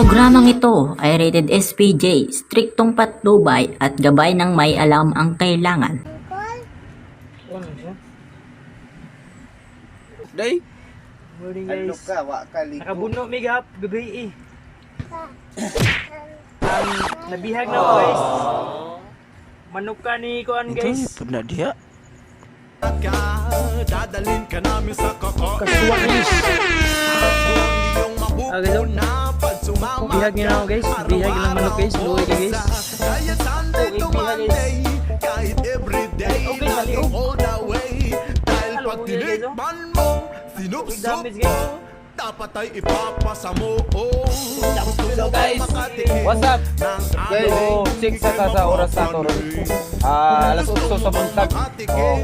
Programang ito ay rated SPJ, striktong patnubay at gabay ng may alam ang kailangan. Day, Morning ano guys. ka, wa ka liko. Nakabuno may gap gabi eh. Nabihag na ako guys. Manok ka ni Kuan guys. Pagna diha. Dadalhin ka namin sa kakain. Kasuwa guys. Yung mapupuna pag sumama. Bihag niya na ako guys. Bihag lang manok guys. Luwi ka guys. Kahit Sunday to Monday, kahit everyday, Okay, laging baliw. all the way. Dahil Hello, pag kuya, guys, oh. tinikman mo, sinupsup damage, mo, guys. dapat ay ipapasa mo. So guys, What's up? Guys, Ano? 6 sa oras na to. Alas 8 sa buntag. Oh.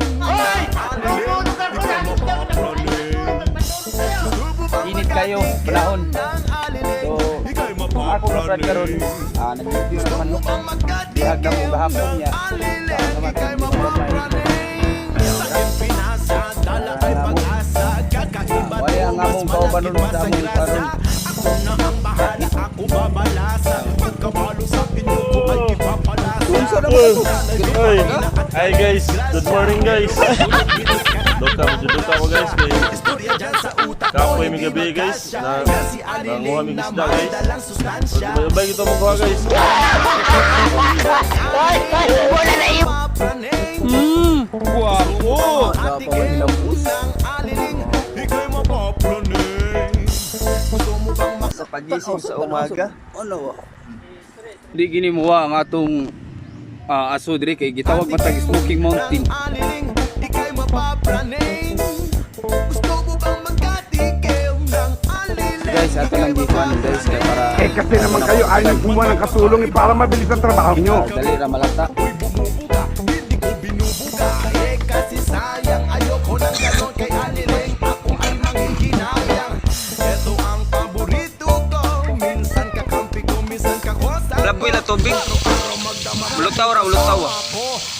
Init kayo, panahon. So, ako na Brad karon. Nag-review naman no. Bihag na mo gahapon niya. Wala ang among kaubanon sa among karon. Ako na ang bahala, ako babalasa. Pagkabalo sa inyo ko ay ipapalasa. Unsa naman ito? Oy, hi guys, good morning guys. Duka mo guys kay Istorya dyan sa utak kapoy mi gabi guys. Nanguha mi isda guys. Sabay kita mo kuha guys. Guwapo. Dapat man sa pagising sa umaga. Ano? Di gini mo ang atong aso diri kay gitawag matag Smoking Mountain. Guys, ato lang gikuan guys kay para Kasi naman kayo ay nagbuwa ng katulong para mabilis ang trabaho nyo. dali ra malata. Kasi sayang ayoko ng ganon kay Aniling. Ako ay manghihinayang. Ito ang paborito ko. Minsan kakampi ko, minsan kakosa. Laboy na tubig. Ulutaw ra, ulutaw.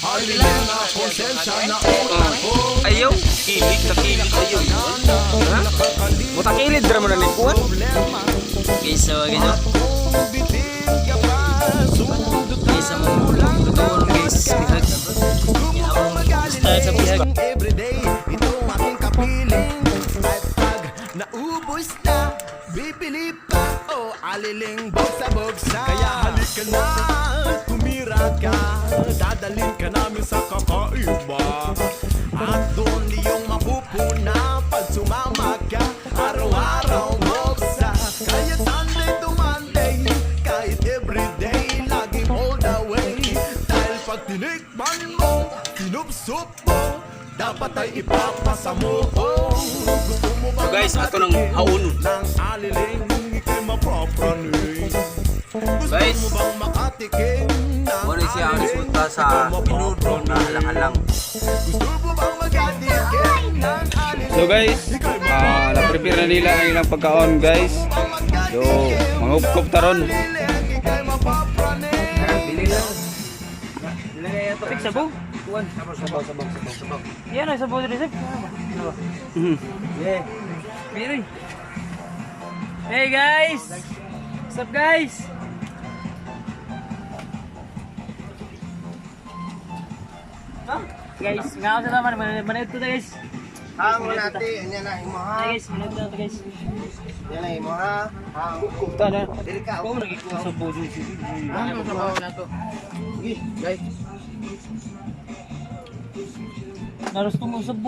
Aniling na konsensya na utang ko. Ayaw, kilig ta kilig ayaw. Ha? Buta kilid ra mo na ni kuan. Okay, so ganyan. Bitin ka pa. Sundot Okay, so tutuon guys. Bihag. Start sa bihag. everyday. Ito ang aking kapiling. At pag naubos na, bibili pa. O aliling bogsa-bogsa. Kaya halika na, tumira ka. Dadalhin ka namin sa kakaiba. At doon iyong mapupuna pag sumama ka. Araw-araw bogsa. Kaya Sunday to Monday, kahit everyday, laging all the way. Dahil pag tinikman mo, sinupsup mo, dapat ay ipapasa mo. Gusto mo ba Guys, ato nang haun. ng aliling, ikay mapapraning? Gusto Guys, mo bang makatikim ng Muna siya ang resulta sa minuto na halang-halang. Gusto mo bang makatikim ng aliling? So guys, na-prepare na nila ang ilang pagkaon guys. So, mangupkop taron. Ikay mapapraning. Bili lang. Tubig sabaw. Kuan. Sabaw. Yan ay sabaw diri sir. Yeah. Miri. Hey guys. What's up guys? Guys, ngaon sa naman manay to guys. Hango natin, yan na imo ha. Hey guys, manay to guys. Yan na imo ha. Hango. Kupta na. Dili ka. Ko nagikuha sa bodo si. Ano sa bawo na to? Gi, guys. Naros tong usab.